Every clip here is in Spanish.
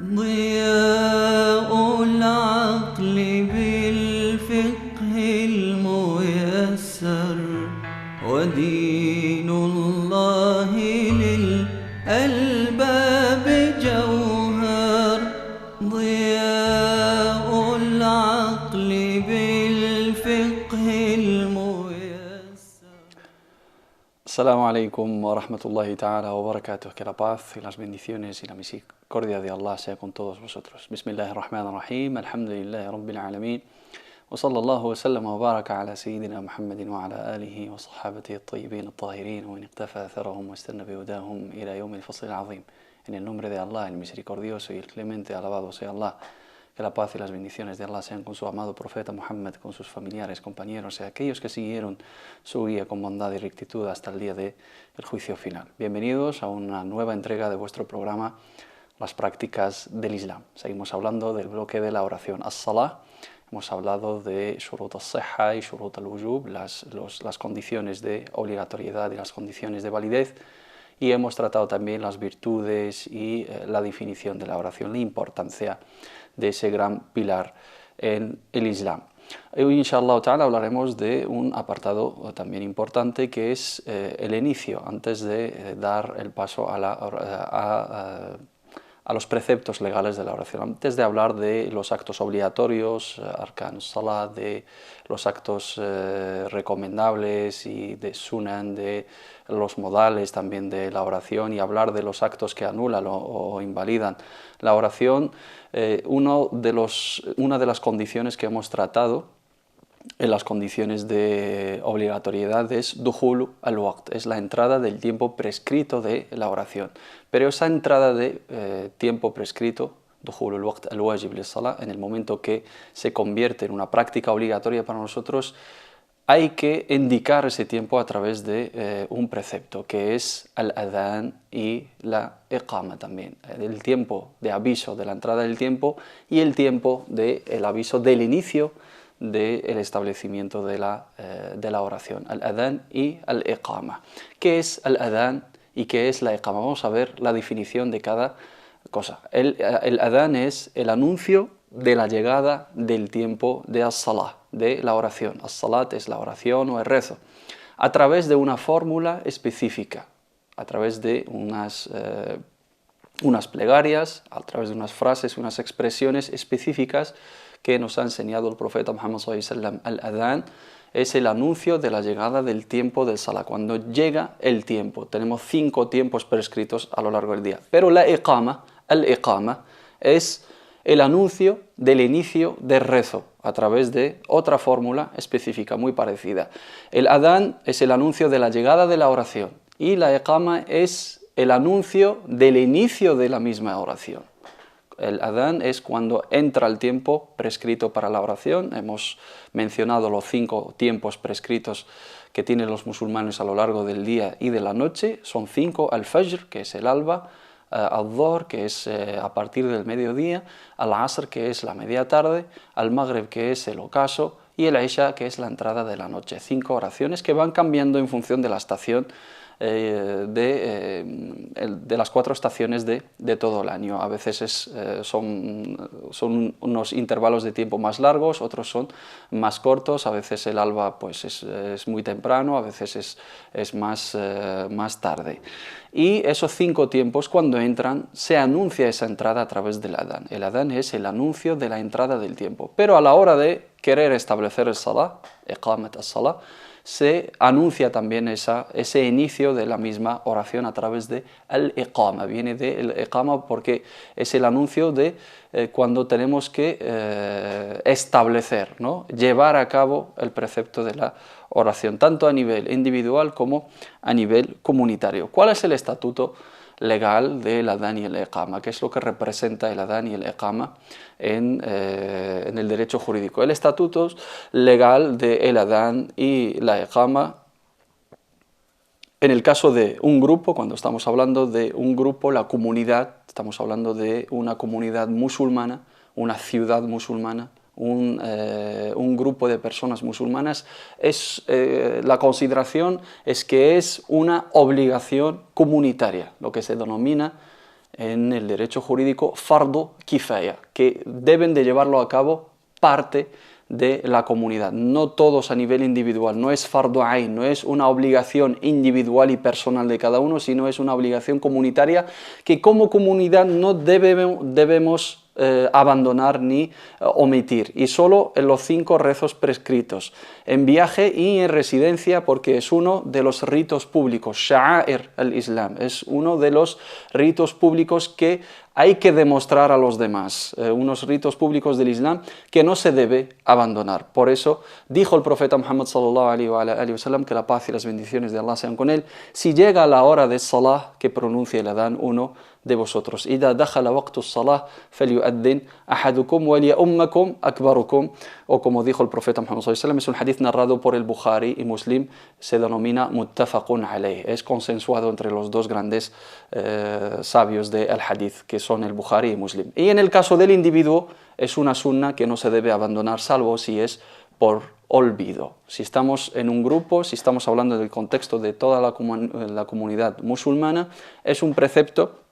ضياء العقل بالفقه الميسر ودين الله للألباب جوهر ضياء العقل بالفقه الميسر. Assalamu alaikum wa rahmatullahi ta'ala wa barakatuh. Que la paz y las bendiciones y la misericordia de Allah sea con todos vosotros. Bismillahirrahmanirrahim. Alhamdulillahi rabbil alamin. Wa sallallahu wa sallam wa baraka ala sayyidina Muhammadin wa ala alihi wa sahabatihi at-tayyibin at-tahirin wa in iqtafa atharahum wa istanna bihudahum ila yawm al-fasl al-azim. En el nombre de Allah, el misericordioso y el clemente, alabado sea Allah. Que la paz y las bendiciones de Allah sean con su amado profeta Muhammad, con sus familiares, compañeros y aquellos que siguieron su guía con bondad y rectitud hasta el día del juicio final. Bienvenidos a una nueva entrega de vuestro programa, Las prácticas del Islam. Seguimos hablando del bloque de la oración As-Salah. Hemos hablado de Shurut al-Sihha y Shurut al-Wujub, las condiciones de obligatoriedad y las condiciones de validez. Y hemos tratado también las virtudes y la definición de la oración, la importancia de ese gran pilar en el Islam. Hoy, inshallah ta'ala, hablaremos de un apartado también importante que es el inicio, antes de dar el paso a los preceptos legales de la oración. Antes de hablar de los actos obligatorios, arkan salat, de los actos recomendables y de sunan, de los modales también de la oración y hablar de los actos que anulan o invalidan la oración, una de las condiciones que hemos tratado en las condiciones de obligatoriedad es dukhul al-waqt, es la entrada del tiempo prescrito de la oración. Pero esa entrada de tiempo prescrito, dukhul al-waqt al-wajib lis-salah, en el momento que se convierte en una práctica obligatoria para nosotros, hay que indicar ese tiempo a través de un precepto, que es al-adhan y la iqama también. El tiempo de aviso de la entrada del tiempo y el tiempo del aviso del inicio del establecimiento de la oración, al-adhan y al-iqama. ¿Qué es al-adhan y qué es la iqama? Vamos a ver la definición de cada cosa. El adhan es el anuncio de la llegada del tiempo de as-salah, de la oración. As-salat es la oración o el rezo, a través de una fórmula específica, a través de unas plegarias, a través de unas frases, unas expresiones específicas que nos ha enseñado el profeta Muhammad sallallahu alaihi wasallam. Al-adhan es el anuncio de la llegada del tiempo del salah, cuando llega el tiempo. Tenemos 5 tiempos prescritos a lo largo del día, pero la iqama, al-iqama, es el anuncio del inicio del rezo a través de otra fórmula específica muy parecida. El adhan es el anuncio de la llegada de la oración y la iqama es el anuncio del inicio de la misma oración. El adhan es cuando entra el tiempo prescrito para la oración. Hemos mencionado los 5 tiempos prescritos que tienen los musulmanes a lo largo del día y de la noche. Son 5: al-fajr, que es el alba, al-dhuhr, que es a partir del mediodía, al-asr, que es la media tarde, al-maghrib, que es el ocaso, y el isha, que es la entrada de la noche. 5 oraciones que van cambiando en función de la estación, de las 4 estaciones de todo el año. A veces son unos intervalos de tiempo más largos, otros son más cortos. A veces el alba pues es muy temprano, a veces es más tarde. Y esos 5 tiempos, cuando entran, se anuncia esa entrada a través del adhan. El adhan es el anuncio de la entrada del tiempo. Pero a la hora de querer establecer el salah, iqamat as-salah, se anuncia también ese inicio de la misma oración a través de al-iqama. Viene de al-iqama porque es el anuncio de cuando tenemos que establecer, ¿no?, llevar a cabo el precepto de la oración, tanto a nivel individual como a nivel comunitario. ¿Cuál es el estatuto legal del adhan y el iqama? ¿Qué es lo que representa el adhan y el iqama en el derecho jurídico? El estatuto legal del adhan y la iqama, en el caso de un grupo, cuando estamos hablando de un grupo, la comunidad, estamos hablando de una comunidad musulmana, una ciudad musulmana, un grupo de personas musulmanas, la consideración es que es una obligación comunitaria, lo que se denomina en el derecho jurídico fardu kifaya, que deben de llevarlo a cabo parte de la comunidad, no todos a nivel individual, no es fardu ain, no es una obligación individual y personal de cada uno, sino es una obligación comunitaria que como comunidad no debemos abandonar ni omitir, y solo en los 5 rezos prescritos, en viaje y en residencia, porque es uno de los ritos públicos, sha'air al-Islam, es uno de los ritos públicos que hay que demostrar a los demás, unos ritos públicos del Islam que no se debe abandonar. Por eso dijo el profeta Muhammad sallallahu alaihi wa sallam, que la paz y las bendiciones de Allah sean con él, si llega la hora de salah, que pronuncie el adán uno de vosotros. إذا دخل وقت الصلاة فليؤذن أحدكم وليؤمكم أكبركم, o como dijo el profeta Muhammad sallallahu alaihi wa sallam, es un hadith narrado por el Bukhari y Muslim, se denomina muttafaqun alayh, es consensuado entre los dos grandes sabios del hadith, que son el Bukhari y Muslim. Y en el caso del individuo es una sunna que no se debe abandonar, salvo si es por olvido. Si estamos en un grupo, si estamos hablando del contexto de toda la comunidad musulmana, es un precepto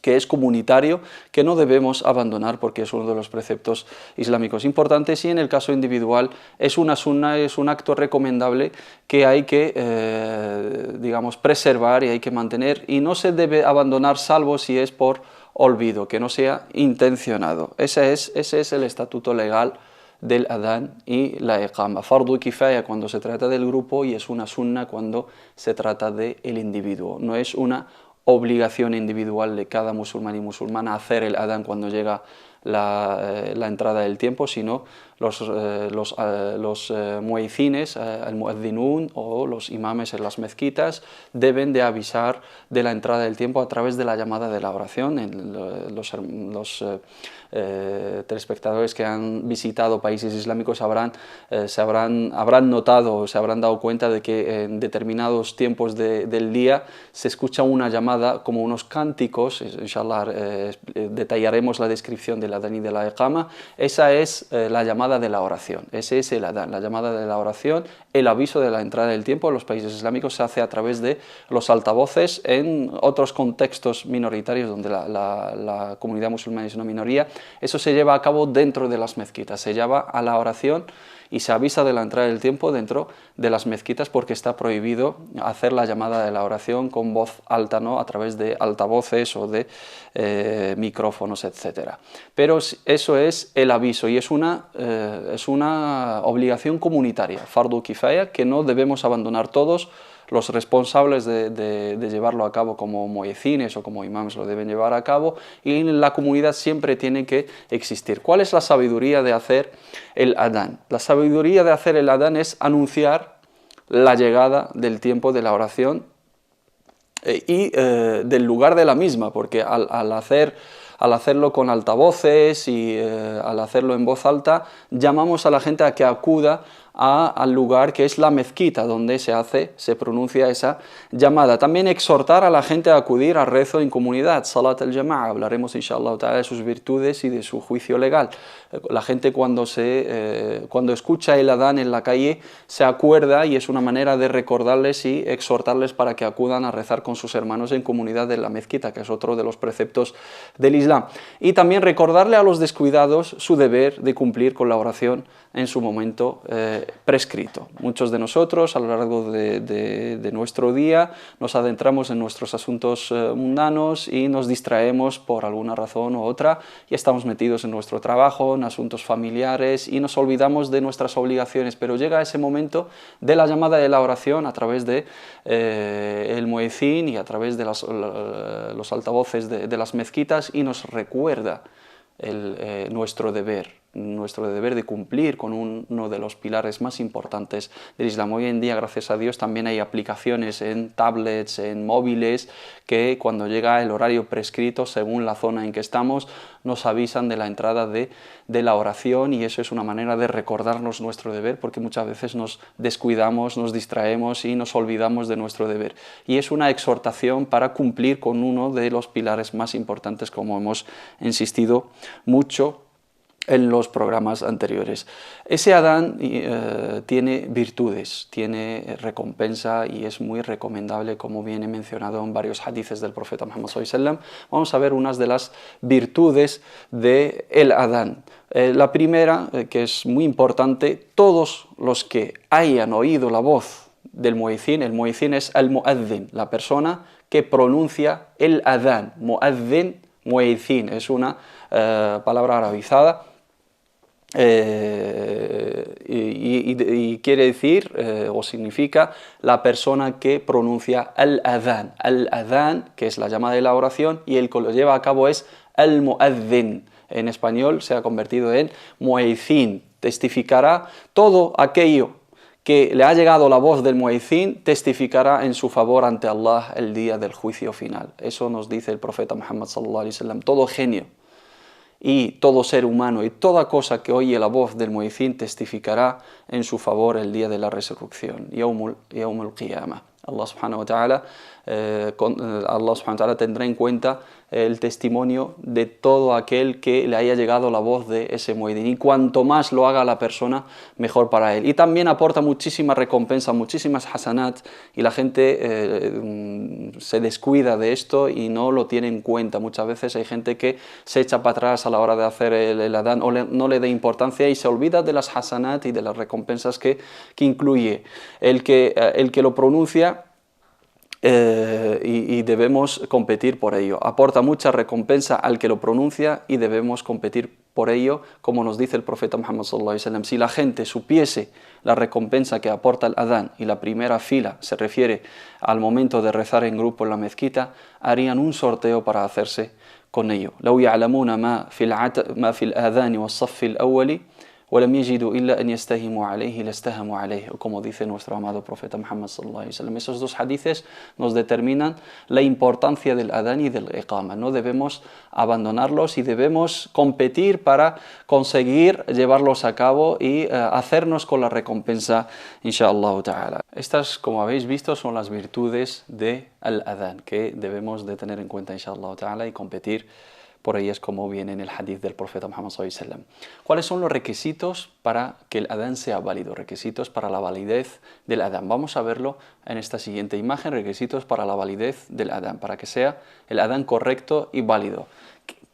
que es comunitario, que no debemos abandonar porque es uno de los preceptos islámicos importantes, y en el caso individual es una sunna, es un acto recomendable que hay que, digamos, preservar y hay que mantener, y no se debe abandonar salvo si es por olvido, que no sea intencionado. Ese es el estatuto legal del adán y la iqama. Fardu kifaya cuando se trata del grupo y es una sunna cuando se trata del individuo. No es una obligación individual de cada musulmán y musulmana hacer el adán cuando llega la entrada del tiempo, sino los muezzines, el muezzin o los imames en las mezquitas deben de avisar de la entrada del tiempo a través de la llamada de la oración. Los telespectadores que han visitado países islámicos habrán notado, se habrán dado cuenta de que en determinados tiempos del día se escucha una llamada, como unos cánticos. Inshallah detallaremos la descripción del adán y de la iqama. Esa es la llamada de la oración, ese es el adán, la llamada de la oración. El aviso de la entrada del tiempo en los países islámicos se hace a través de los altavoces. En otros contextos minoritarios donde la comunidad musulmana es una minoría, eso se lleva a cabo dentro de las mezquitas, se llama a la oración y se avisa de la entrada del tiempo dentro de las mezquitas, porque está prohibido hacer la llamada de la oración con voz alta, ¿no?, a través de altavoces o de micrófonos, etc. Pero eso es el aviso y es una obligación comunitaria, fardu kifaya, que no debemos abandonar todos. Los responsables de llevarlo a cabo como muezzines o como imames lo deben llevar a cabo, y en la comunidad siempre tiene que existir. ¿Cuál es la sabiduría de hacer el adán? La sabiduría de hacer el adán es anunciar la llegada del tiempo de la oración y del lugar de la misma, porque al hacerlo con altavoces y al hacerlo en voz alta, llamamos a la gente a que acuda al lugar que es la mezquita, donde se pronuncia esa llamada. También exhortar a la gente a acudir al rezo en comunidad, salat al-jama'a. Hablaremos inshallah ta'ala de sus virtudes y de su juicio legal. La gente cuando escucha el adán en la calle se acuerda, y es una manera de recordarles y exhortarles para que acudan a rezar con sus hermanos en comunidad de la mezquita, que es otro de los preceptos del Islam. Y también recordarle a los descuidados su deber de cumplir con la oración en su momento prescrito. Muchos de nosotros a lo largo de nuestro día nos adentramos en nuestros asuntos mundanos y nos distraemos por alguna razón u otra, y estamos metidos en nuestro trabajo, en asuntos familiares, y nos olvidamos de nuestras obligaciones. Pero llega ese momento de la llamada de la oración a través de el muezzin y a través de los altavoces de las mezquitas, y nos recuerda nuestro deber de cumplir con uno de los pilares más importantes del Islam. Hoy en día, gracias a Dios, también hay aplicaciones en tablets, en móviles, que cuando llega el horario prescrito, según la zona en que estamos, nos avisan de la entrada de la oración, y eso es una manera de recordarnos nuestro deber, porque muchas veces nos descuidamos, nos distraemos y nos olvidamos de nuestro deber. Y es una exhortación para cumplir con uno de los pilares más importantes, como hemos insistido mucho en los programas anteriores. Ese adán tiene virtudes, tiene recompensa y es muy recomendable, como viene mencionado en varios hadices del profeta Muhammad sallallahu alaihi wasallam. Vamos a ver unas de las virtudes del adán. La primera, que es muy importante, todos los que hayan oído la voz del muezzin, el muezzin es al-mu'adhin, la persona que pronuncia el adán. Mu'adhin, muezzin, es una palabra arabizada. Y quiere decir o significa la persona que pronuncia al-adhan. Al-adhan, que es la llamada de la oración, y el que lo lleva a cabo es al-mu'adhin. En español se ha convertido en muezzin. Testificará todo aquello que le ha llegado la voz del muezzin, testificará en su favor ante Allah el día del juicio final. Eso nos dice el profeta Muhammad sallallahu alaihi wasallam. Todo genio y todo ser humano y toda cosa que oye la voz del muezzin testificará en su favor el día de la resurrección, Yawmul Qiyamah. Allah subhanahu wa ta'ala tendrá en cuenta el testimonio de todo aquel que le haya llegado la voz de ese muezzin, y cuanto más lo haga la persona, mejor para él. Y también aporta muchísima recompensa, muchísimas hasanat, y la gente se descuida de esto y no lo tiene en cuenta. Muchas veces hay gente que se echa para atrás a la hora de hacer el adán, o no le da importancia y se olvida de las hasanat y de las recompensas que incluye el que lo pronuncia. Y debemos competir por ello. Aporta mucha recompensa al que lo pronuncia y debemos competir por ello, como nos dice el profeta Muhammad sallallahu alaihi wasallam. Si la gente supiese la recompensa que aporta el adán, y la primera fila se refiere al momento de rezar en grupo en la mezquita, harían un sorteo para hacerse con ello. لو يعلمون ما في الآذان والصف الأول ولم يجدوا إلا أن يستهموا عليه لاستهموا عليه, como dice nuestro amado profeta Muhammad sallallahu alaihi wasallam. Esos dos hadices nos determinan la importancia del adán y del iqama. No debemos abandonarlos y debemos competir para conseguir llevarlos a cabo y hacernos con la recompensa, inshallah ta'ala. Estas, como habéis visto, son las virtudes del adán que debemos de tener en cuenta, inshallah ta'ala, y competir por ellas, como viene en el hadith del profeta Muhammad sallallahu alaihi wasallam. ¿Cuáles son los requisitos para que el adán sea válido? Requisitos para la validez del adán. Vamos a verlo en esta siguiente imagen. Requisitos para la validez del adán, para que sea el adán correcto y válido.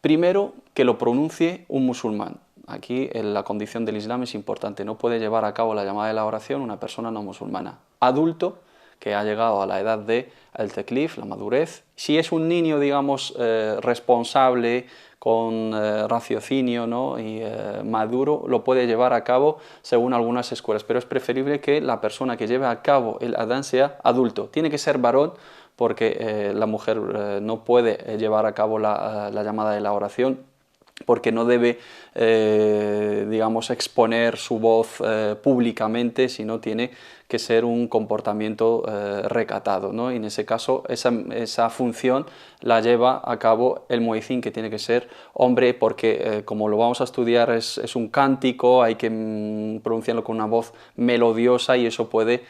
Primero, que lo pronuncie un musulmán. Aquí la condición del Islam es importante. No puede llevar a cabo la llamada de la oración una persona no musulmana. Adulto, que ha llegado a la edad de el teklif, la madurez. Si es un niño, digamos, responsable, con raciocinio, ¿no? y maduro, lo puede llevar a cabo según algunas escuelas, pero es preferible que la persona que lleve a cabo el adán sea adulto. Tiene que ser varón, porque la mujer no puede llevar a cabo la llamada de la oración, porque no debe, digamos, exponer su voz públicamente, sino tiene que ser un comportamiento recatado, ¿no? Y en ese caso esa función la lleva a cabo el muezzin, que tiene que ser hombre, porque como lo vamos a estudiar es un cántico, hay que pronunciarlo con una voz melodiosa, y eso puede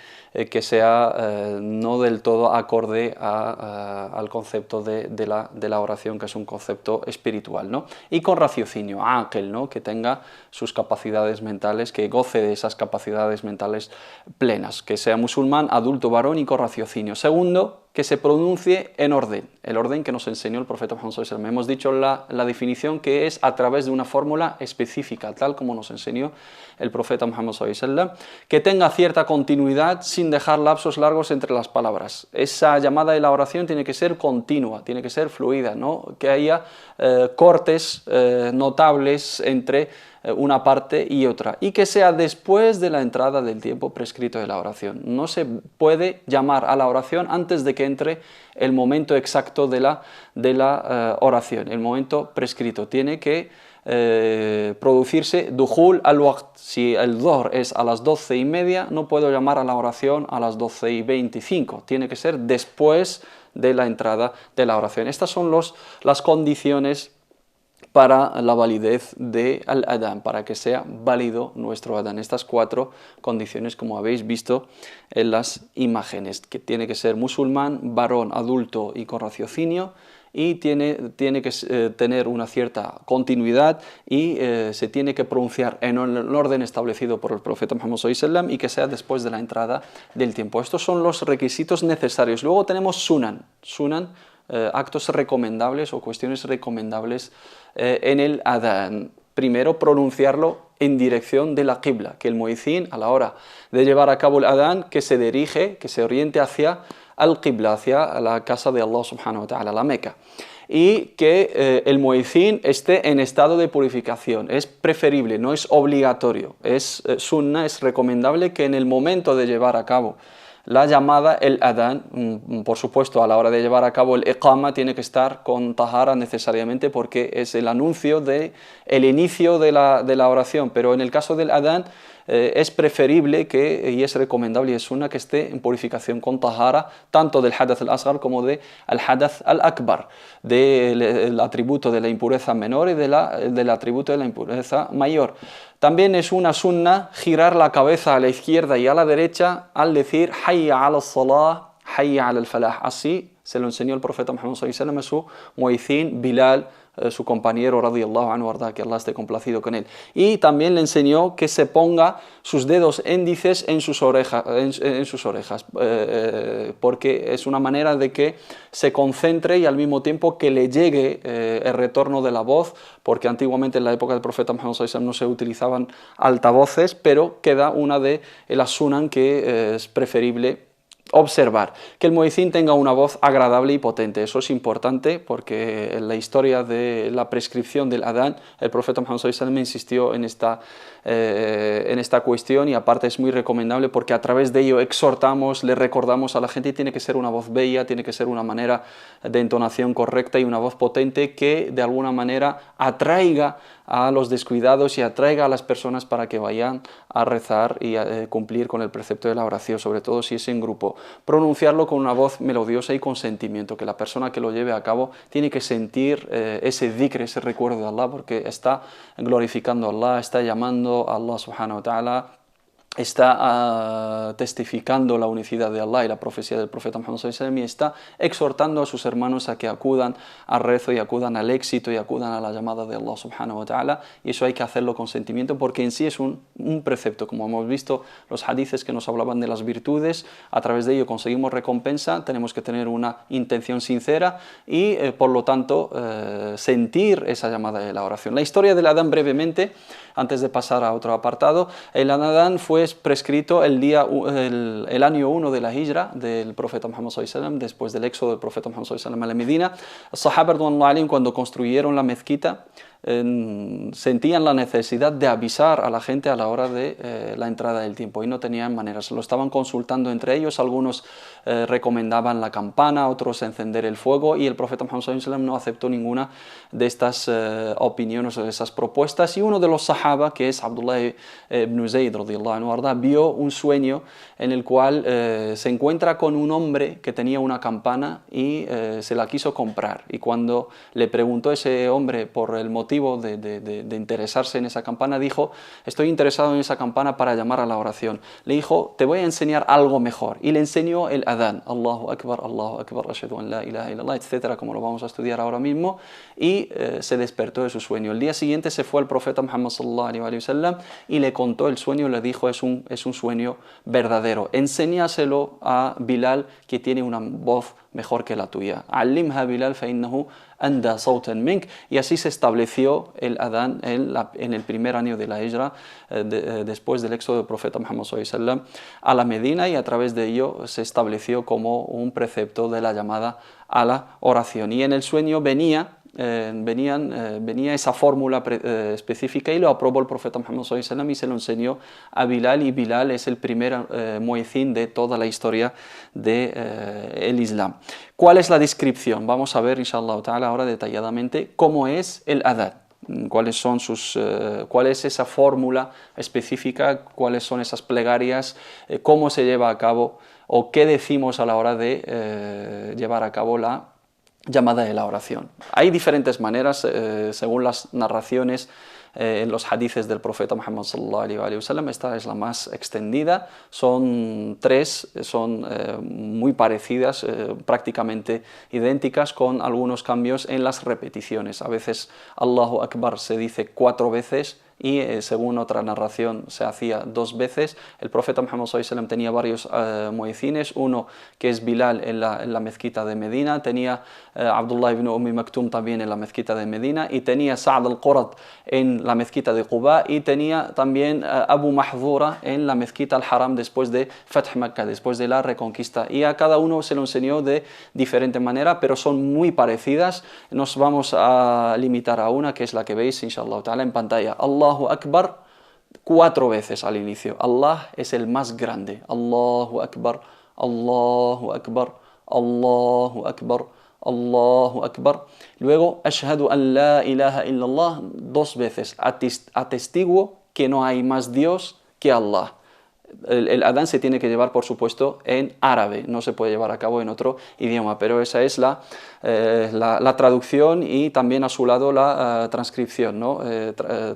que sea no del todo acorde al concepto de la oración, que es un concepto espiritual, ¿no? Y con raciocinio, aql, ¿no? Que tenga sus capacidades mentales, que goce de esas capacidades mentales plenas, que sea musulmán, adulto, varón y con raciocinio. Segundo, que se pronuncie en orden, el orden que nos enseñó el profeta Muhammad sallallahu alaihi wasallam. Hemos dicho la definición, que es a través de una fórmula específica, tal como nos enseñó el profeta Muhammad sallallahu alaihi wasallam, que tenga cierta continuidad sin dejar lapsos largos entre las palabras. Esa llamada de la oración tiene que ser continua, tiene que ser fluida, ¿no? Que haya cortes notables entre una parte y otra, y que sea después de la entrada del tiempo prescrito de la oración. No se puede llamar a la oración antes de que entre el momento exacto de la oración, el momento prescrito. Tiene que producirse dukhul al-waqt. Si el dhuhr es a las 12:30, no puedo llamar a la oración a las 12:25, tiene que ser después de la entrada de la oración. Estas son las condiciones para la validez del adán, para que sea válido nuestro adán. Estas 4 condiciones, como habéis visto en las imágenes, que tiene que ser musulmán, varón, adulto y con raciocinio, y tiene que tener una cierta continuidad y se tiene que pronunciar en el orden establecido por el profeta Muhammad sallallahu alaihi wasallam y que sea después de la entrada del tiempo. Estos son los requisitos necesarios. Luego tenemos sunan, actos recomendables o cuestiones recomendables en el adán. Primero, pronunciarlo en dirección de la qibla, que el muezzin a la hora de llevar a cabo el adán, que se dirige, que se oriente hacia al-qibla, hacia la casa de Allah subhanahu wa ta'ala, la Meca. Y que el muezzin esté en estado de purificación. Es preferible, no es obligatorio, es sunna, es recomendable que en el momento de llevar a cabo la llamada, el adán, por supuesto a la hora de llevar a cabo el iqama tiene que estar con tahara necesariamente porque es el anuncio el inicio de la oración, pero en el caso del adán es preferible y es recomendable y es sunna que esté en purificación con tahara, tanto del hadath al-asghar como del hadath al-akbar, del atributo de la impureza menor y del atributo de la impureza mayor. También es una sunna girar la cabeza a la izquierda y a la derecha al decir hayya ala salah, hayya ala al-falah. Así se lo enseñó el profeta Muhammad sallallahu alaihi wasallam a su muezzin Bilal, su compañero radiyallahu anhu arda, que Allah esté complacido con él. Y también le enseñó que se ponga sus dedos índices en sus orejas, porque es una manera de que se concentre y al mismo tiempo que le llegue el retorno de la voz, porque antiguamente en la época del profeta Muhammad sallallahu alaihi wasallam no se utilizaban altavoces, pero queda una de las sunan que es preferible observar, que el muezzin tenga una voz agradable y potente. Eso es importante porque en la historia de la prescripción del adán el profeta Muhammad sallallahu alaihi wasallam insistió en esta cuestión, y aparte es muy recomendable porque a través de ello exhortamos, le recordamos a la gente, y tiene que ser una voz bella, tiene que ser una manera de entonación correcta y una voz potente que de alguna manera atraiga a los descuidados y atraiga a las personas para que vayan a rezar y a cumplir con el precepto de la oración, sobre todo si es en grupo. Pronunciarlo con una voz melodiosa y con sentimiento, que la persona que lo lleve a cabo tiene que sentir ese dhikr, ese recuerdo de Allah, porque está glorificando a Allah, está llamando a Allah subhanahu wa ta'ala, está testificando la unicidad de Allah y la profecía del profeta Muhammad sallallahu alaihi wasallam, y está exhortando a sus hermanos a que acudan al rezo y acudan al éxito y acudan a la llamada de Allah subhanahu wa ta'ala, y eso hay que hacerlo con sentimiento porque en sí es un precepto. Como hemos visto los hadices que nos hablaban de las virtudes, a través de ello conseguimos recompensa, tenemos que tener una intención sincera y por lo tanto sentir esa llamada de la oración. La historia del adán brevemente, antes de pasar a otro apartado. El adán fue prescrito el año 1 de la hijra del profeta Muhammad sallallahu alaihi wasallam, después del éxodo del profeta Muhammad sallallahu alaihi wasallam a la Medina. Los sahaba radhiyallahu anhum, cuando construyeron la mezquita, sentían la necesidad de avisar a la gente a la hora de la entrada del tiempo, y no tenían maneras, lo estaban consultando entre ellos. Algunos recomendaban la campana, otros encender el fuego, y el profeta Muhammad sallallahu alaihi wasallam no aceptó ninguna de estas opiniones o de esas propuestas. Y uno de los sahaba, que es Abdullah ibn Zayd radhiyallahu anhu arda, vio un sueño en el cual se encuentra con un hombre que tenía una campana y se la quiso comprar, y cuando le preguntó ese hombre por el motivo de interesarse en esa campana, dijo: estoy interesado en esa campana para llamar a la oración. Le dijo: te voy a enseñar algo mejor, y le enseñó el adán, Allahu Akbar, ashhadu an la ilaha illallah, etcétera, como lo vamos a estudiar ahora mismo, y se despertó de su sueño. El día siguiente se fue al profeta Muhammad sallallahu alaihi wasallam y le contó el sueño, y le dijo: es un sueño verdadero, enséñaselo a Bilal, que tiene una voz mejor que la tuya. Alimha Bilal fa innahu anda sautan mink. Y así se estableció el adán en el primer año de la hijra, después del éxodo del profeta Muhammad sallallahu alaihi wasallam a la Medina, y a través de ello se estableció como un precepto de la llamada a la oración. Y en el sueño venía esa fórmula específica, y lo aprobó el profeta Muhammad sallallahu alaihi wasallam y se lo enseñó a Bilal, y Bilal es el primer muezzin de toda la historia del Islam. ¿Cuál es la descripción? Vamos a ver inshallah ta'ala ahora detalladamente cómo es el adán, cuál es esa fórmula específica, cuáles son esas plegarias, cómo se lleva a cabo o qué decimos a la hora de llevar a cabo la llamada de la oración. Hay diferentes maneras, según las narraciones en los hadices del profeta Muhammad sallallahu alaihi wasallam. Esta es la más extendida, son tres, son muy parecidas, prácticamente idénticas, con algunos cambios en las repeticiones. A veces Allahu Akbar se dice 4 veces y según otra narración se hacía 2 veces. El profeta Muhammad sallallahu alaihi wasallam tenía varios muezzines, uno que es Bilal en la mezquita de Medina, tenía Abdullah ibn Maktum también en la mezquita de Medina, y tenía Sa'd al-Qurat en la mezquita de Quba, y tenía también Abu Mahdhura en la mezquita al-Haram después de Fath Makkah, después de la reconquista, y a cada uno se lo enseñó de diferente manera, pero son muy parecidas. Nos vamos a limitar a una, que es la que veis inshallah ta'ala en pantalla. Allahu Akbar 4 veces al inicio. Allah es el más grande. Allahu Akbar, Allahu Akbar, Allahu Akbar, Allahu Akbar. Luego, Ashhadu an la ilaha illallah 2 veces. Atestiguo que no hay más Dios que Allah. El adán se tiene que llevar, por supuesto, en árabe, no se puede llevar a cabo en otro idioma, pero esa es la traducción y también a su lado la transcripción, ¿no?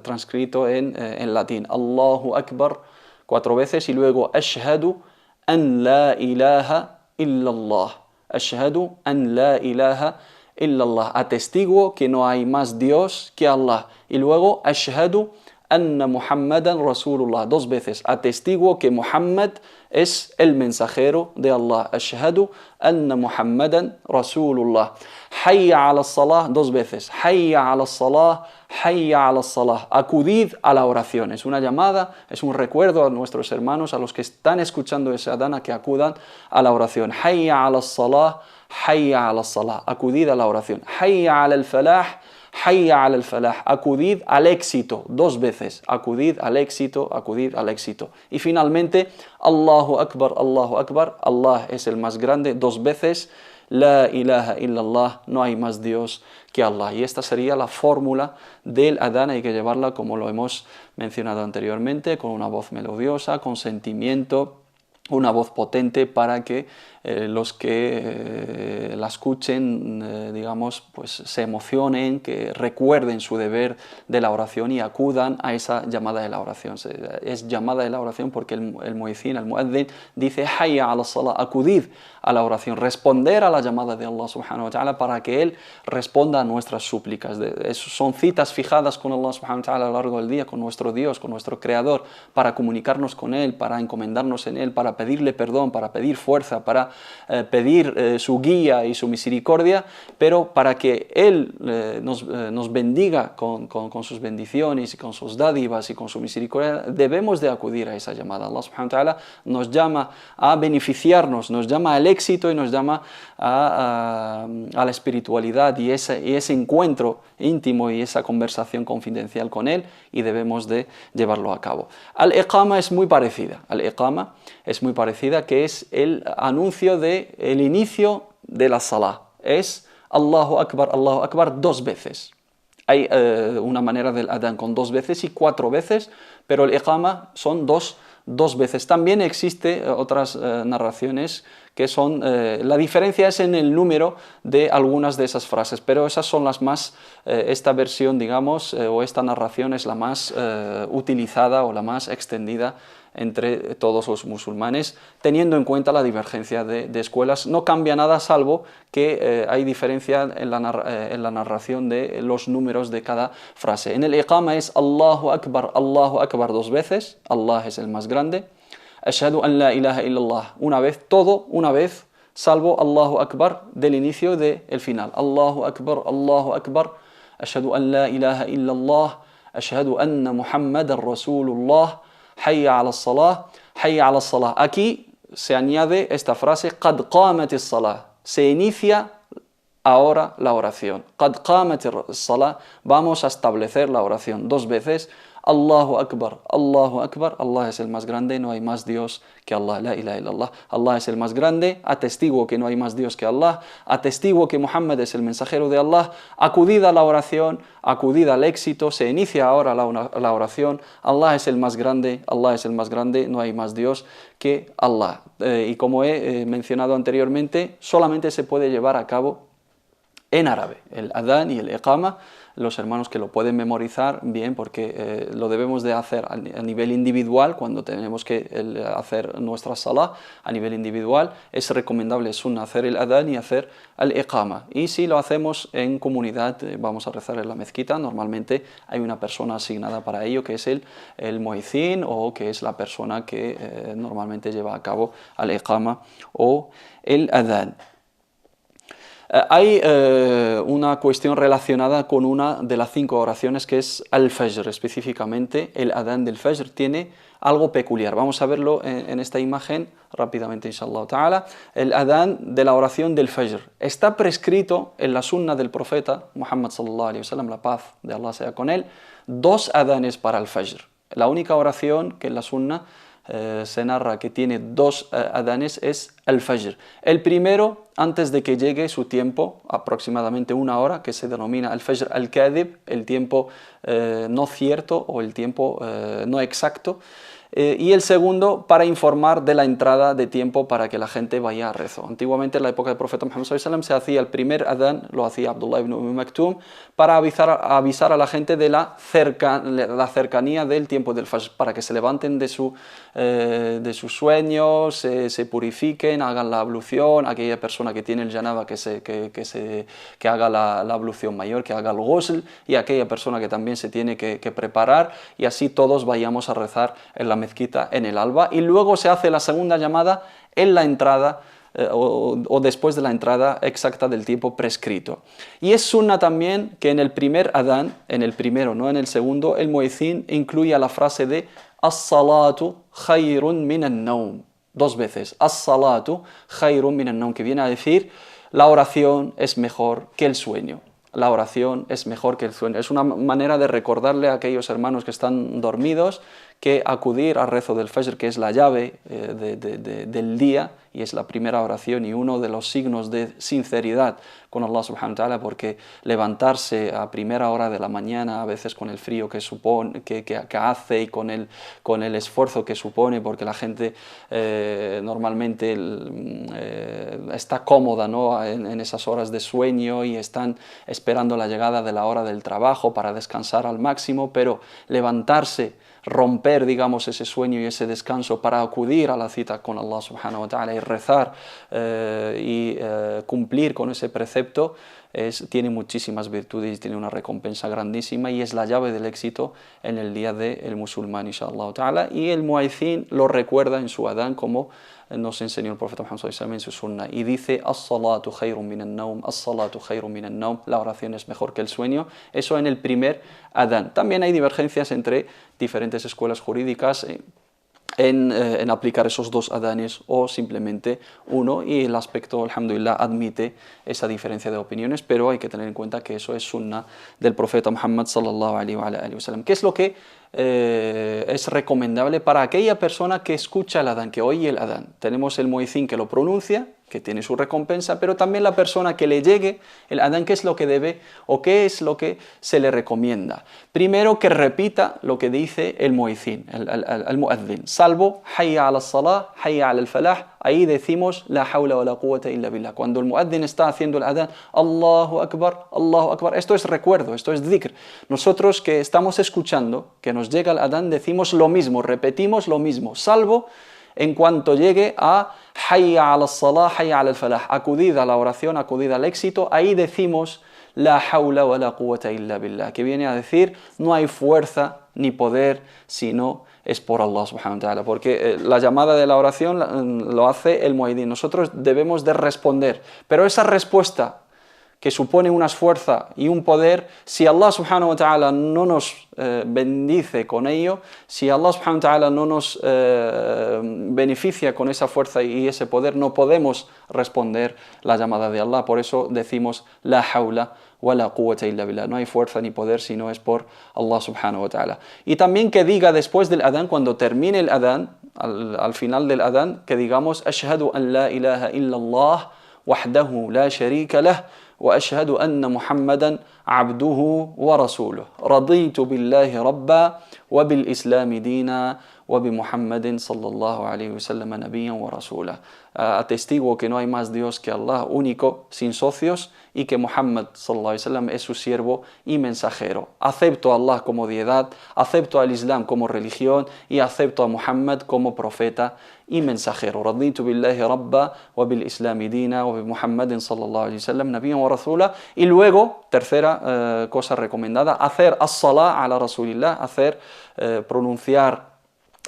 Transcrito en latín. Allahu Akbar 4 veces y luego Ashhadu an la ilaha illallah. Ashhadu an la ilaha illallah. Atestiguo que no hay más Dios que Allah. Y luego Ashhadu anna Muhammadan Rasulullah, 2 veces. Atestiguo que Muhammad es el mensajero de Allah. Ashhadu anna Muhammadan Rasulullah. Hayya ala salah, 2 veces. Hayya ala salah, hayya ala salah. Acudid a la oración. Es una llamada, es un recuerdo a nuestros hermanos, a los que están escuchando ese adán, a que acudan a la oración. Hayya ala salah, hayya ala salah. Acudid a la oración. Hayya ala al-falah, Hayya al falah, acudid al éxito, 2 veces, acudid al éxito, acudid al éxito. Y finalmente, Allahu Akbar, Allah es el más grande, 2 veces, La ilaha illallah, no hay más Dios que Allah. Y esta sería la fórmula del adán, hay que llevarla como lo hemos mencionado anteriormente, con una voz melodiosa, con sentimiento, una voz potente para que los que la escuchen, digamos, pues se emocionen, que recuerden su deber de la oración y acudan a esa llamada de la oración. Es llamada de la oración porque el muezzin, el muezzin, dice hayya ala salah, acudid a la oración, responder a la llamada de Allah subhanahu wa ta'ala para que Él responda a nuestras súplicas. Son citas fijadas con Allah subhanahu wa ta'ala a lo largo del día, con nuestro Dios, con nuestro Creador, para comunicarnos con Él, para encomendarnos en Él, para pedirle perdón, para pedir fuerza, para pedir su guía y su misericordia, pero para que Él nos bendiga con sus bendiciones y con sus dádivas y con su misericordia, debemos de acudir a esa llamada. Allah subhanahu wa ta'ala nos llama a beneficiarnos, nos llama al éxito y nos llama a la espiritualidad y ese encuentro íntimo y esa conversación confidencial con Él, y debemos de llevarlo a cabo. Al-Iqama es muy parecida. Al-Iqama es muy parecida, que es el anuncio de el inicio de la salah. Es Allahu Akbar 2 veces. Hay una manera del adán con 2 veces y 4 veces, pero el Iqama son dos veces. También existe otras narraciones que son, la diferencia es en el número de algunas de esas frases, pero esas son las más, esta versión, digamos, o esta narración es la más utilizada o la más extendida entre todos los musulmanes, teniendo en cuenta la divergencia de escuelas. No cambia nada, salvo que hay diferencia en la narración de los números de cada frase. En el Iqama es Allahu Akbar 2 veces, Allah es el más grande. Ashhadu an la ilaha illallah, una vez, todo una vez, salvo Allahu Akbar del inicio del final. Allahu Akbar, Ashhadu an la ilaha illallah, Ashhadu anna Muhammadan Rasulullah, Hayya ala salah, Hayya ala salah. Aquí se añade esta frase, Qad qamatis salah, se inicia ahora la oración. Qad qamatis salah, vamos a establecer la oración 2 veces. Allahu Akbar, Allah es el más grande, no hay más Dios que Allah, la ilaha illallah, Allah es el más grande, atestiguo que no hay más Dios que Allah, atestiguo que Muhammad es el mensajero de Allah, acudid a la oración, acudid al éxito, se inicia ahora la oración, Allah es el más grande, no hay más Dios que Allah. Y como he mencionado anteriormente, solamente se puede llevar a cabo en árabe. El adán y el iqama los hermanos que lo pueden memorizar, bien, porque lo debemos de hacer a nivel individual, cuando tenemos que hacer nuestra salah a nivel individual, es recomendable sunna hacer el adán y hacer el iqama. Y si lo hacemos en comunidad, vamos a rezar en la mezquita, normalmente hay una persona asignada para ello, que es el muezzin, o que es la persona que normalmente lleva a cabo el iqama o el adán. Hay una cuestión relacionada con una de las 5 oraciones, que es al-Fajr. Específicamente el adán del Fajr tiene algo peculiar. Vamos a verlo en esta imagen rápidamente, inshallah ta'ala. El adán de la oración del Fajr está prescrito en la sunna del profeta Muhammad sallallahu alaihi wasallam, la paz de Allah sea con él, 2 adanes para el Fajr. La única oración que en la sunna se narra que tiene 2 adanes es el Fajr. El primero, antes de que llegue su tiempo, aproximadamente 1 hora, que se denomina el Fajr al-Kadhib, el tiempo no cierto o el tiempo no exacto. Y el segundo, para informar de la entrada de tiempo para que la gente vaya a rezo. Antiguamente, en la época del profeta Muhammad sallallahu alaihi wasallam, se hacía el primer adán, lo hacía Abdullah ibn Maktum, para avisar a la gente de la cercanía del tiempo del Fajr, para que se levanten de sus sueños, se purifiquen, hagan la ablución. Aquella persona que tiene el janaba que haga la ablución mayor, que haga el ghusl, y aquella persona que también se tiene que preparar, y así todos vayamos a rezar en la mezquita en el alba, y luego se hace la segunda llamada en la entrada o después de la entrada exacta del tiempo prescrito. Y es sunna también que en el primer adán, en el primero, no en el segundo, el muezzin incluya la frase de as-salatu khayrun minan nawm, 2 veces, as-salatu khayrun minan nawm, que viene a decir la oración es mejor que el sueño. La oración es mejor que el sueño. Es una manera de recordarle a aquellos hermanos que están dormidos que acudir al rezo del Fajr, que es la llave del día, y es la primera oración y uno de los signos de sinceridad con Allah subhanahu wa ta'ala, porque levantarse a primera hora de la mañana, a veces con el frío que supone, que hace, y con el esfuerzo que supone, porque la gente normalmente está cómoda, ¿no?, en esas horas de sueño, y están esperando la llegada de la hora del trabajo para descansar al máximo, pero levantarse, romper, digamos, ese sueño y ese descanso para acudir a la cita con Allah subhanahu wa ta'ala y rezar y cumplir con ese precepto, tiene muchísimas virtudes y tiene una recompensa grandísima, y es la llave del éxito en el día del musulmán, inshallah ta'ala. Y el muezzin lo recuerda en su adán, como nos enseñó el profeta Muhammad sallallahu alaihi wasallam en su sunna, y dice as-salatu khayrun minan nawm, as-salatu khayrun minan nawm, la oración es mejor que el sueño. Eso en el primer adán. También hay divergencias entre diferentes escuelas jurídicas en aplicar esos 2 adanes o simplemente uno, y el aspecto, alhamdulillah, admite esa diferencia de opiniones, pero hay que tener en cuenta que eso es sunna del profeta Muhammad sallallahu alaihi wasallam. ¿Qué es lo que es recomendable para aquella persona que escucha el adán, que oye el adán? Tenemos el muezzin que lo pronuncia, que tiene su recompensa, pero también la persona que le llegue el adán, ¿qué es lo que debe o qué es lo que se le recomienda? Primero, que repita lo que dice el muezzin, el muezzin, salvo hayya ala salah, hayya ala al-falah. Ahí decimos la hawla wa la quwwata illa billah. Cuando el muezzin está haciendo el adán, Allahu Akbar, Allahu Akbar, esto es recuerdo, esto es dhikr. Nosotros que estamos escuchando, que nos llega el adán, decimos lo mismo, repetimos lo mismo, salvo en cuanto llegue a hayya ala salah, hayya ala al-falah, acudida a la oración, acudida al éxito, ahí decimos la hawla wa la quwwata illa billah, que viene a decir no hay fuerza ni poder sino es por Allah subhanahu wa ta'ala, porque la llamada de la oración lo hace el muezzin. Nosotros debemos de responder, pero esa respuesta que supone una fuerza y un poder, si Allah subhanahu wa ta'ala no nos bendice con ello, si Allah subhanahu wa ta'ala no nos beneficia con esa fuerza y ese poder, no podemos responder la llamada de Allah. Por eso decimos la hawla wa la quwwata illa billah, no hay fuerza ni poder si no es por Allah subhanahu wa ta'ala. Y también que diga después del adán, cuando termine el adán, al final del adán, que digamos ashhadu an la ilaha illa Allah wahdahu la sharika lah wa ashhadu anna Muhammadan عبده ورسوله رضيت بالله ربا وبالإسلام دينا وبمحمد صلى الله عليه وسلم نبيا ورسولا. Atestigo que no hay más Dios que Allah, único, sin socios, y que Muhammad sallallahu alaihi wasallam es su siervo y mensajero. Acepto a Allah como deidad, acepto al Islam como religión y acepto a Muhammad como profeta y mensajero. Raditu billahi rabba wa bil islami dina wa bi Muhammadin sallallahu alaihi wasallam nabiyyan wa rasula. Y luego, tercera cosa recomendada, hacer as-salah ala rasulillah, pronunciar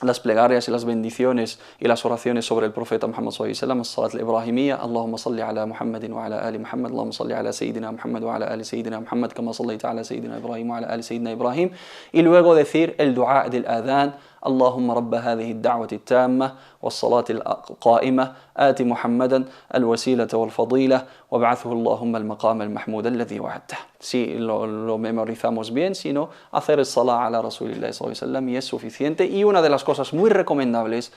las plegarias y las bendiciones y las oraciones sobre el profeta Muhammad sallallahu alaihi wasallam, as-salat al-ibrahimiyya, Allahumma salli ala Muhammadin wa ala ali Muhammad, Allahumma salli ala Sayyidina Muhammad wa ala ali Sayyidina Muhammad, kama sallaita ala Sayyidina Ibrahim wa ala ali Sayyidina Ibrahim. Y luego decir el dua del adhan, اللهم رب هذه الدعوة التامة والصلاة القائمة آت محمدا الوسيلة والفضيلة وابعثه اللهم المقام المحمود الذي وعدته. Si lo memorizamos bien, sino hacer el salah ala Rasulillah sallallahu alaihi wasallam y es suficiente. Y una de las cosas muy recomendables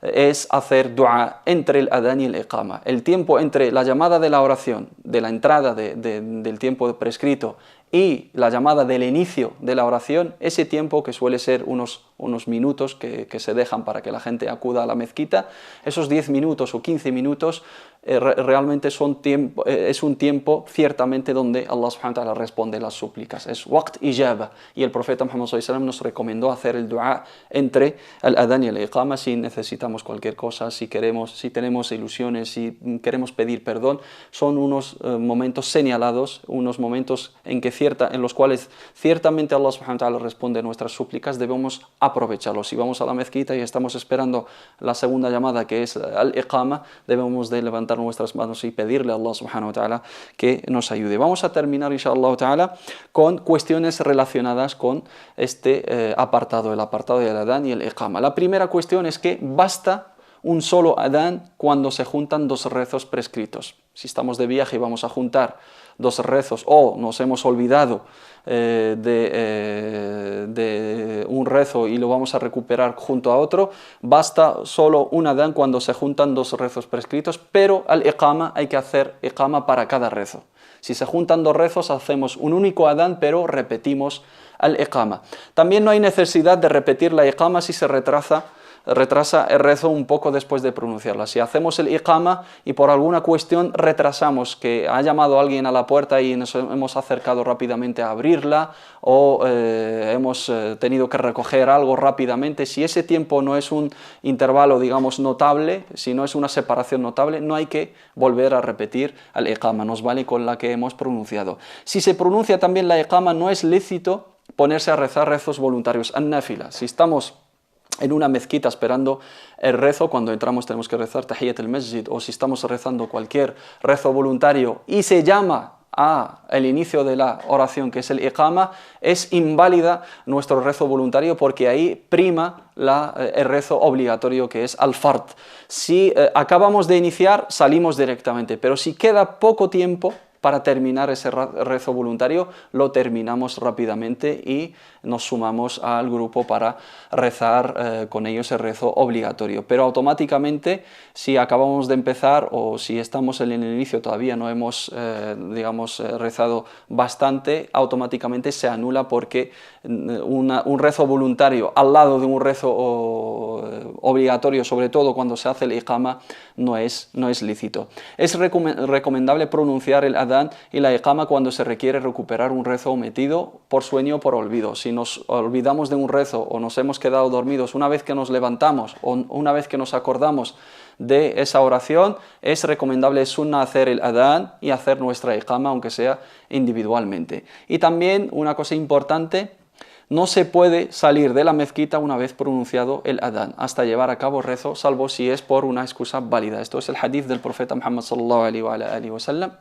es hacer dua entre el adán y el iqama. El tiempo entre la llamada de la oración, de la entrada del tiempo prescrito, y la llamada del inicio de la oración, ese tiempo que suele ser unos minutos que se dejan para que la gente acuda a la mezquita, esos 10 minutos o 15 minutos realmente es un tiempo ciertamente donde Allah subhanahu wa ta'ala responde las súplicas. Es waqt ijaba. Y el profeta Muhammad sallallahu alaihi wasallam nos recomendó hacer el dua entre el adán y el iqama si necesitamos cualquier cosa, si tenemos ilusiones, si queremos pedir perdón. Son unos momentos señalados, unos momentos en los cuales ciertamente Allah subhanahu wa ta'ala responde nuestras súplicas. Debemos aprovecharlos. Si vamos a la mezquita y estamos esperando la segunda llamada, que es al-iqama, debemos de levantar nuestras manos y pedirle a Allah subhanahu wa ta'ala que nos ayude. Vamos a terminar, inshallah ta'ala, con cuestiones relacionadas con este apartado, el apartado del adán y el iqama. La primera cuestión es que basta un solo adán cuando se juntan dos rezos prescritos. Si estamos de viaje y vamos a juntar dos rezos o nos hemos olvidado de un rezo y lo vamos a recuperar junto a otro, basta solo un adán cuando se juntan dos rezos prescritos, pero al iqama hay que hacer iqama para cada rezo. Si se juntan dos rezos hacemos un único adán, pero repetimos al iqama. También no hay necesidad de repetir la iqama si se retrasa el rezo un poco después de pronunciarla. Si hacemos el iqama y por alguna cuestión retrasamos, que ha llamado alguien a la puerta y nos hemos acercado rápidamente a abrirla, o hemos tenido que recoger algo rápidamente, si ese tiempo no es un intervalo, digamos, notable, si no es una separación notable, no hay que volver a repetir el iqama, nos vale con la que hemos pronunciado. Si se pronuncia también la iqama, no es lícito ponerse a rezar rezos voluntarios, an-nafila. Si estamos en una mezquita esperando el rezo, cuando entramos tenemos que rezar Tahiyyat al-Masjid, o si estamos rezando cualquier rezo voluntario y se llama a el inicio de la oración, que es el iqama, es inválida nuestro rezo voluntario porque ahí prima el rezo obligatorio, que es al-fard. Si acabamos de iniciar, salimos directamente, pero si queda poco tiempo para terminar ese rezo voluntario, lo terminamos rápidamente y nos sumamos al grupo para rezar con ellos el rezo obligatorio. Pero automáticamente, si acabamos de empezar o si estamos en el inicio todavía no hemos, rezado bastante, automáticamente se anula porque un rezo voluntario al lado de un rezo obligatorio, sobre todo cuando se hace el iqama, no es lícito. Es recomendable pronunciar el adán y la iqama cuando se requiere recuperar un rezo omitido por sueño o por olvido. Si nos olvidamos de un rezo o nos hemos quedado dormidos, una vez que nos levantamos o una vez que nos acordamos de esa oración, es recomendable, es sunna, hacer el adán y hacer nuestra iqama, aunque sea individualmente. Y también una cosa importante: no se puede salir de la mezquita una vez pronunciado el adán hasta llevar a cabo el rezo, salvo si es por una excusa válida. Esto es el hadith del profeta Muhammad sallallahu alaihi wa sallam.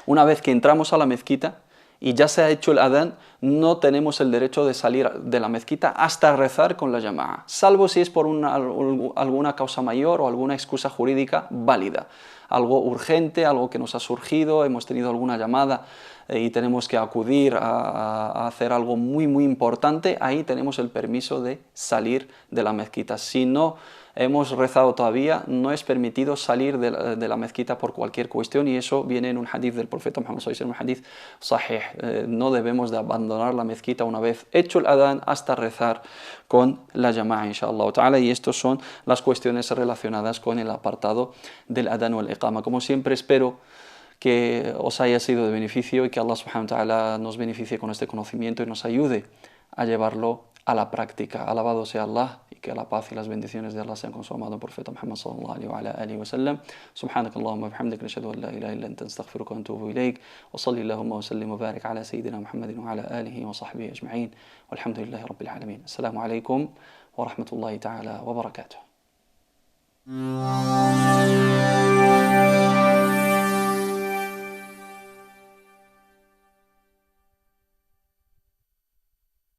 Una vez que entramos a la mezquita y ya se ha hecho el adán, no tenemos el derecho de salir de la mezquita hasta rezar con la llama'a, salvo si es por alguna causa mayor o alguna excusa jurídica válida, algo urgente, algo que nos ha surgido, hemos tenido alguna llamada y tenemos que acudir a hacer algo muy importante, ahí tenemos el permiso de salir de la mezquita. Si no hemos rezado todavía, no es permitido salir de la mezquita por cualquier cuestión, y eso viene en un hadith del profeta Muhammad sallallahu alaihi wasallam, un hadith sahih. No debemos de abandonar la mezquita una vez hecho el adán hasta rezar con la jama'a, inshallah ta'ala, y estas son las cuestiones relacionadas con el apartado del adán o el iqama. Como siempre, espero que os haya sido de beneficio y que Allah subhanahu wa ta'ala nos beneficie con este conocimiento y nos ayude a llevarlo a la práctica. Alabado sea Allah, y que la paz y las bendiciones de Allah sean con su amado profeta Muhammad sallallahu alaihi wa sallam. Subhanakallahumma wa bihamdika, nashhadu an la ilaha illa anta, astaghfiruka wa atubu ilayk, wa salli allahumma wa sallim wa barik ala sayyidina Muhammadin wa ala alihi wa sahbihi ajma'in, walhamdulillahi rabbil alamin. Assalamu alaikum wa rahmatullahi ta'ala wa barakatuh.